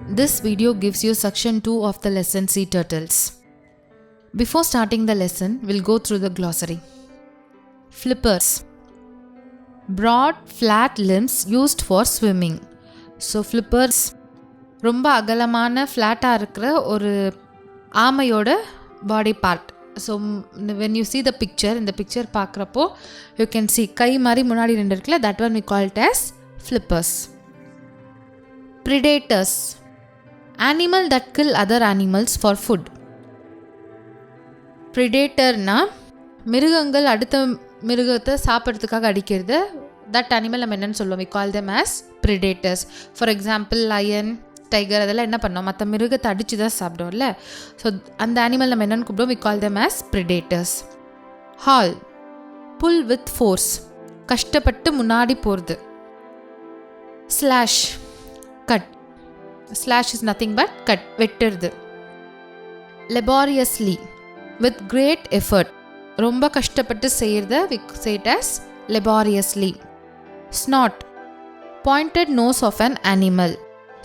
This video gives you section 2 of the lesson Sea Turtles. Before starting the lesson, we'll go through the glossary. Flippers. Broad, flat limbs used for swimming. So flippers ரொம்ப அகலமான ஃப்ளாட்டாக இருக்கிற ஒரு ஆமையோட body part. So when you see the picture, இந்த picture பார்க்குறப்போ you can see கை மாதிரி முன்னாடி ரெண்டு இருக்குல்ல, that one we call it as flippers. Predators. Animal that kill other animals for food. Predatorனா மிருகங்கள் அடுத்த மிருகத்தை சாப்பிட்றதுக்காக அடிக்கிறது. தட் அனிமல் நம்ம என்னென்னு சொல்லுவோம், we call them as predators. For example, lion, tiger அதெல்லாம் என்ன பண்ணோம், மற்ற மிருகத்தை அடித்து தான் சாப்பிடுவோம்ல. ஸோ அந்த அனிமல் நம்ம என்னென்னு கூப்பிடுவோம், we call them as predators. Haul. Pull with force. கஷ்டப்பட்டு முன்னாடி போகிறது. Slash. Cut. Slash is nothing but cut, வெட்டுறது. Laboriously. With great effort. ரொம்ப கஷ்டப்பட்டு செய்கிறத we say it as laboriously. Snort. Pointed nose of an animal.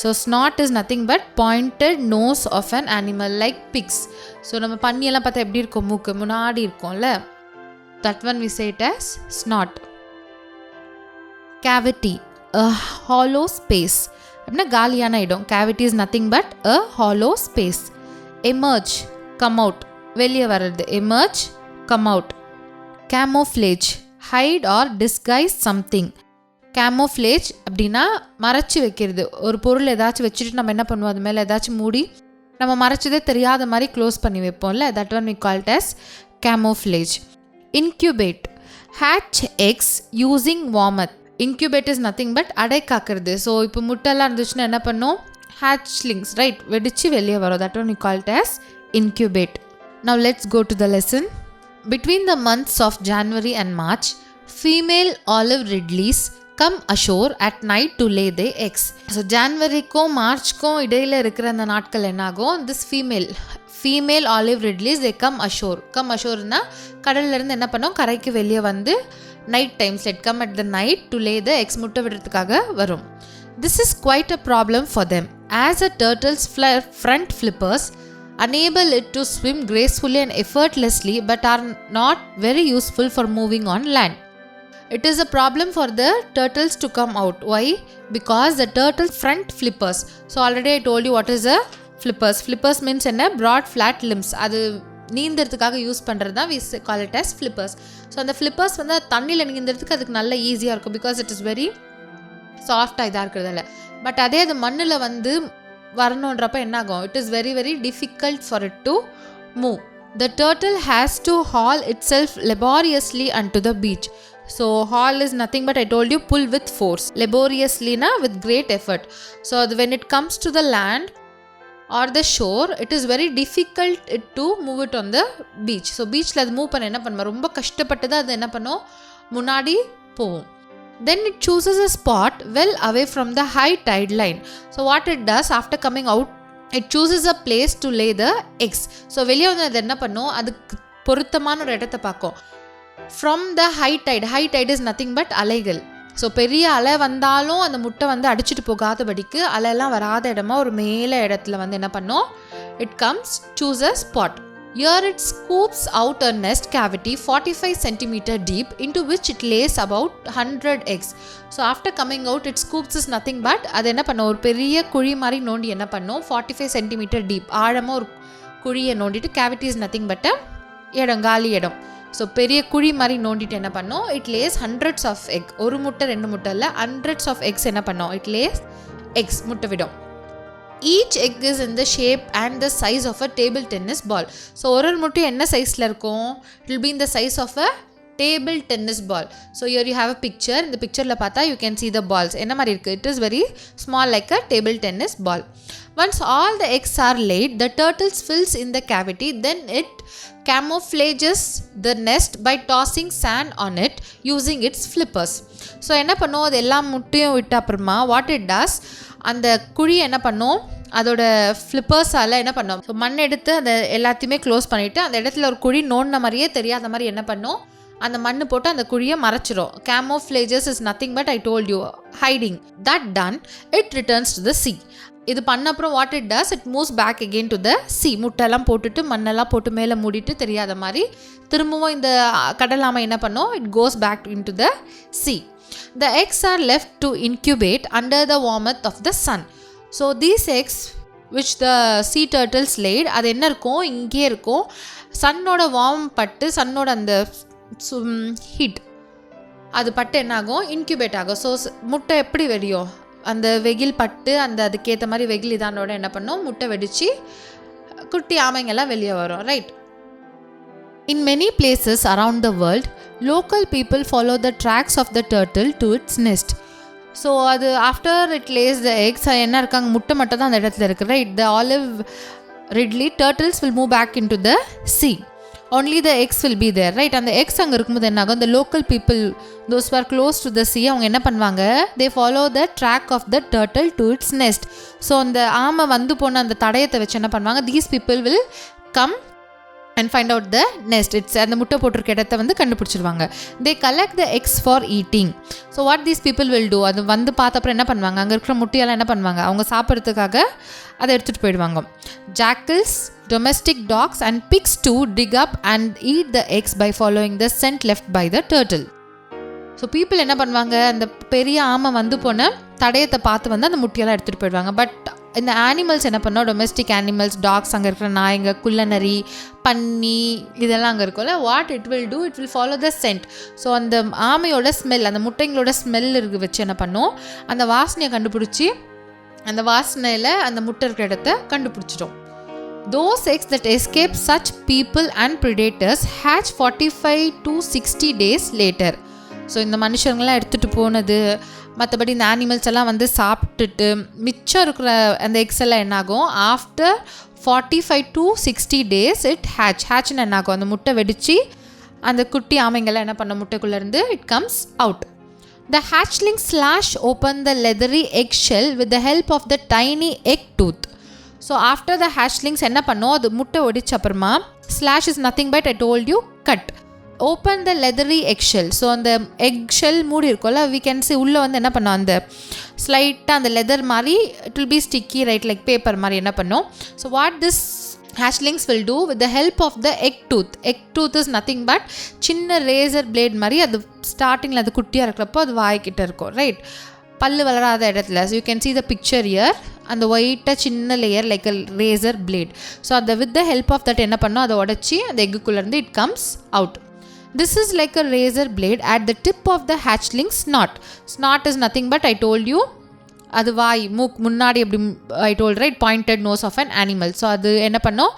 So snort is nothing but pointed nose of an animal like pigs. So நம்ம பன்னியெல்லாம் பார்த்தா எப்படி இருக்கும், மூக்கு முன்னாடி இருக்கும்ல, that one we say it as snort. Cavity. A hollow space. அப்படின்னா காலியான இடம். Cavity is nothing but a hollow space. Emerge. Come out. வெளியே வர்றது. Emerge. Come out. Camouflage. Hide or disguise something. Camouflage அப்படின்னா மறைச்சி வைக்கிறது. ஒரு பொருள் ஏதாச்சும் வச்சுட்டு நம்ம என்ன பண்ணுவோம், அது மேலே ஏதாச்சும் மூடி நம்ம மறைச்சதே தெரியாத மாதிரி க்ளோஸ் பண்ணி வைப்போம்ல, that one we call it as camouflage. Incubate. Hatch eggs using warmth. Incubate is nothing but அடை காக்கிறது. ஸோ இப்போ முட்டைலாம் இருந்துச்சுன்னா என்ன பண்ணோம், hatchlings, ரைட், வெடிச்சு வெளியே வரும். that one we call it as incubate. Now let's go to the lesson. Between the months of January and March, female olive ridleys come ashore at night to lay their eggs. So ஜான்வரிக்கும் மார்ச்க்கும் இடையில் இருக்கிற அந்த நாட்கள் என்னாகும், this female olive ridleys they come ashore. come ashoreனா கடல்லேருந்து என்ன பண்ணோம், கரைக்கு வெளியே வந்து night times let come at the night to lay the eggs, முட்டை விடுறதுக்காக வரும். This is quite a problem for them as a turtle's front flippers enable it to swim gracefully and effortlessly but are not very useful for moving on land. It is a problem for the turtles to come out. Why? Because the turtle front flippers. So already I told you what is a flippers. Flippers means என்ன, broad flat limbs. அது நீந்தறதுக்காக use பண்ணுறது தான் we call it as flippers. So அந்த flippers வந்து தண்ணியில் நீந்தறதுக்கு அதுக்கு நல்ல ஈஸியாக இருக்கும், பிகாஸ் இட் இஸ் வெரி சாஃப்டாக இதாக இருக்கிறதில்ல. பட் அதே அது மண்ணில் வந்து வரணுன்றப்ப என்னாகும், it is very very difficult for it to move. The turtle has to haul itself laboriously and to the beach. So haul is nothing but I told you pull with force. லெபோரியஸ்லினா with great effort. So அது when it comes to the land or the shore, it is very difficult to move it on the beach. So beachல அது move பண்ண என்ன பண்ணும், ரொம்ப கஷ்டப்பட்டு தான் அது என்ன பண்ணும், முன்னாடி போகும். Then it chooses a spot well away from the high tide line. So what it does, after coming out, it chooses a place to lay the eggs. So வெளியே வந்து அது என்ன பண்ணும், அதுக்கு பொருத்தமான ஒரு இடத்தை பார்க்கும். From the high tide is nothing but அலைகள். ஸோ பெரிய அலை வந்தாலும் அந்த முட்டை வந்து அடிச்சுட்டு போகாதபடிக்கு அலையெல்லாம் வராத இடமா ஒரு மேலே இடத்துல வந்து என்ன பண்ணோம், it comes choose a spot. Here it scoops out a nest cavity 45 cm deep into which it lays about 100 eggs. So after coming out, it scoops is nothing but அது என்ன பண்ணும், ஒரு பெரிய குழி மாதிரி நோண்டி என்ன பண்ணும், 45 cm deep ஆழமாக ஒரு குழியை நோண்டிட்டு, cavity is nothing but இடம், காலி இடம். ஸோ பெரிய குழி மாதிரி நோண்டிட்டு என்ன பண்ணோம், it lays hundreds of egg. ஒரு முட்டை ரெண்டு முட்டை இல்லை, ஹண்ட்ரட்ஸ் ஆஃப் எக்ஸ் என்ன பண்ணோம், இட் லேஸ் எக்ஸ், முட்டை விடும். Each egg is in the shape and the size of a table tennis ball. So ஒரு முட்டை என்ன சைஸில் இருக்கும், it will be in the size of a table tennis ball. So here you have a picture. இந்த பிக்சரில் பார்த்தா you can see the balls என்ன மாதிரி இருக்குது, it is very small like a table tennis ball. Once all the eggs are laid, the turtle fills in the cavity. Then it camouflages the nest by tossing sand on it using its flippers. So என்ன பண்ணும், அது எல்லா முட்டையும் விட்ட அப்புறமா what it டஸ், அந்த குழியை என்ன பண்ணும், அதோட ஃப்ளிப்பர்ஸால் என்ன பண்ணோம், ஸோ மண் எடுத்து அதை எல்லாத்தையுமே க்ளோஸ் பண்ணிவிட்டு அந்த இடத்துல ஒரு குழி நோண்டின மாதிரியே தெரியாத மாதிரி என்ன பண்ணும், அந்த மண்ணு போட்டு அந்த குழியை மறைச்சிரும். camouflages is nothing but I told you hiding. That done, it returns to the sea. இது பண்ண அப்புறம் what it does, it moves back again to the sea. முட்டையெல்லாம் போட்டுட்டு மண்ணெல்லாம் போட்டு மேலே மூடிட்டு தெரியாத மாதிரி திரும்பவும் இந்த கடல் ஆமை என்ன பண்ணும், it goes back in to the sea. The eggs are left to incubate under the warmth of the sun. So these eggs which the sea turtles laid, அது என்ன இருக்கும், இங்கே இருக்கும். சன்னோட வார்ம் பட்டு, சன்னோட அந்த ஹீட் அது பட்டு என்ன ஆகும், இன்க்யூபேட் ஆகும். ஸோ முட்டை எப்படி வெடியும், அந்த வெயில் பட்டு அந்த அதுக்கேற்ற மாதிரி வெயில் இதானோட என்ன பண்ணும், முட்டை வெடித்து குட்டி ஆமைங்கெல்லாம் வெளியே வரும், right. In many places around the world, local people follow the tracks of the turtle to its nest. So அது after it lays the eggs என்ன இருக்காங்க, முட்டை மட்டும் தான் அந்த இடத்துல இருக்குது, right. The olive ridley turtles will move back in to the sea. only the eggs will be there, right. அந்த எக்ஸ் அங்கே இருக்கும்போது என்ன ஆகும், the local people, those who are close to the sea, அவங்க என்ன பண்ணுவாங்க, they follow the track of the turtle to its nest. So அந்த ஆமை வந்து போன அந்த தடயத்தை வச்சு என்ன பண்ணுவாங்க, these people will come and find out the nest. It's அந்த முட்டை போட்டிருக்க இடத்த வந்து கண்டுபிடிச்சிருவாங்க. they collect the eggs for eating. so what these people will do, அது வந்து பார்த்த அப்புறம் என்ன பண்ணுவாங்க, அங்கே இருக்கிற முட்டையெல்லாம் என்ன பண்ணுவாங்க, அவங்க சாப்பிட்றதுக்காக அதை எடுத்துகிட்டு போயிடுவாங்க. jackals, domestic dogs and pigs too dig up and eat the eggs by following the scent left by the turtle. So people என்ன பண்ணுவாங்க, அந்த பெரிய ஆமை வந்து போன தடயத்தை பார்த்து வந்து அந்த முட்டையெல்லாம் எடுத்துகிட்டு போயிடுவாங்க. பட் இந்த ஆனிமல்ஸ் என்ன பண்ணோம், டொமெஸ்டிக் ஆனிமல்ஸ், டாக்ஸ், அங்கே இருக்கிற நாய்ங்க, குள்ளநரி, பன்னி இதெல்லாம் அங்கே இருக்கும்ல, what it will do, it will follow the scent. So அந்த ஆமையோட ஸ்மெல், அந்த முட்டைங்களோட ஸ்மெல் இருக்கு வச்சு என்ன பண்ணும், அந்த வாசனையை கண்டுபிடிச்சி அந்த வாசனையில் அந்த முட்டை இருக்கிற இடத்த கண்டுபிடிச்சிட்டோம். Those eggs that escape such people and predators hatch 45 to 60 days later. So இந்த மனுஷங்களாம் எடுத்துகிட்டு போனது, மற்றபடி இந்த ஆனிமல்ஸ் எல்லாம் வந்து சாப்பிட்டுட்டு மிச்சம் இருக்கிற அந்த எக்ஸ் எல்லாம் என்னாகும், ஆஃப்டர் 45 to 60 days இட் ஹேட்ச்னு என்னாகும், அந்த முட்டை வெடித்து அந்த குட்டி ஆமைங்கள்லாம் என்ன பண்ண முட்டைக்குள்ளேருந்து it comes out. The hatchlings slash open the leathery egg shell with the help of the tiny egg tooth. So after the hatchlings என்ன பண்ணோம், அது முட்டை ஒடிச்ச அப்புறமா slash is nothing but I told you cut. Open the leathery egg shell. So அந்த egg shell மூடி இருக்கும்ல, we can see உள்ளே வந்து என்ன பண்ணோம், அந்த ஸ்லைட்டாக அந்த லெதர் மாதிரி it will B sticky, right, like paper மாதிரி என்ன பண்ணோம். So what this hatchlings will do with the help of the egg tooth. egg tooth is nothing but சின்ன ரேசர் பிளேட் மாதிரி, அது ஸ்டார்டிங்கில் அது குட்டியாக இருக்கிறப்போ அது வாய்க்கிட்ட இருக்கும், ரைட், பல்லு வளராத இடத்துல. So you can see the picture here, அந்த ஒயிட்டாக சின்ன layer like a razor blade. So அதை with the help of that என்ன பண்ணோம், அதை உடச்சி அந்த எக்குள்ளேருந்து it comes out. This is like a razor blade at the tip of the hatchling snot. Snot is nothing but I told you, அது வாய், மூக் முன்னாடி எப்படி I told, right, pointed nose of an animal. So அது என்ன பண்ணோம்,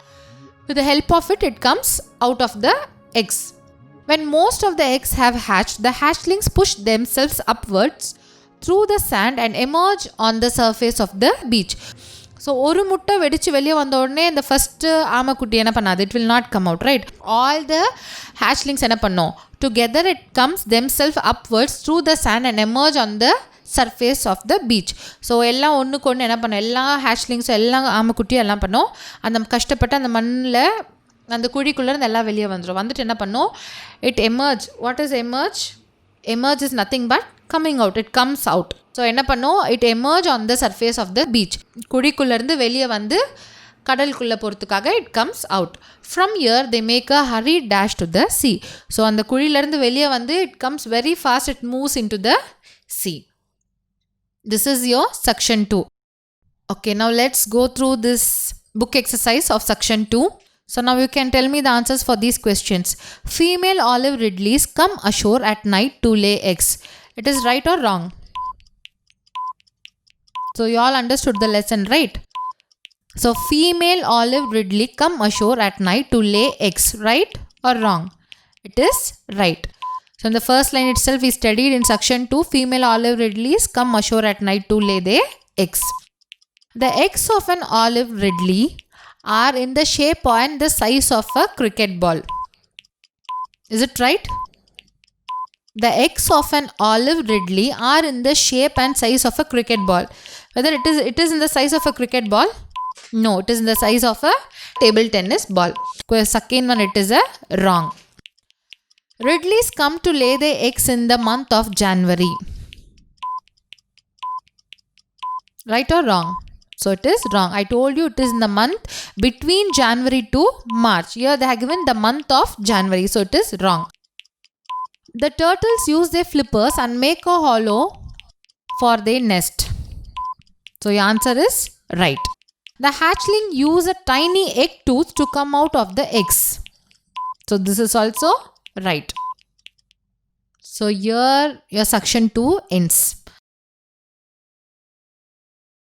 with the help of it, it comes out of the eggs. When most of the eggs have hatched, the hatchlings push themselves upwards through the sand and emerge on the surface of the beach. So ஒரு முட்டை வெடித்து வெளியே வந்த உடனே இந்த first ஆமைக்குட்டி என்ன பண்ணாது, it will not come out, right. All the hatchlings என்ன பண்ணோம், together it comes themselves upwards through the sand and emerge on the surface of the beach. So எல்லாம் ஒன்றுக்கு ஒன்று என்ன பண்ணோம், எல்லா hatchlings எல்லாம் ஆமைக்குட்டியும் எல்லாம் பண்ணோம், அந்த கஷ்டப்பட்டு அந்த மண்ணில் அந்த குழிக்குள்ளேருந்து எல்லாம் வெளியே வந்துடும். வந்துட்டு என்ன பண்ணோம், it emerge. What is emerge? Emerge is nothing but coming out, it comes out. So என்ன பண்ணோம், it emerge on the surface of the beach. குழிக்குள்ளேருந்து வெளியே வந்து கடலுக்குள்ளே போகிறதுக்காக it comes out. From here they make a hurry dash to the sea. So அந்த குழியிலேருந்து வெளியே வந்து it comes very fast, it moves in to the sea. This is your section 2. Okay, now let's go through this book exercise of section 2. So now you can tell me the answers for these questions. Female olive ridleys come ashore at night to lay eggs. It is right or wrong? So you all understood the lesson, right? So female olive ridley come ashore at night to lay eggs, right or wrong? It is right. So in the first line itself we studied in section 2, female olive ridleys come ashore at night to lay their eggs. The eggs of an olive ridley are in the shape and the size of a cricket ball. Is it right? The eggs of an olive ridley are in the shape and size of a cricket ball. Whether it is in the size of a cricket ball? No, it is in the size of a table tennis ball. Second one, it is a wrong. Ridleys come to lay their eggs in the month of January. Right or wrong? So it is wrong. I told you it is in the month between January to March. Here they have given the month of January. So it is wrong. The turtles use their flippers and make a hollow for their nest. So your answer is right. The hatchling use a tiny egg tooth to come out of the eggs. So this is also right. So here your section 2 ends.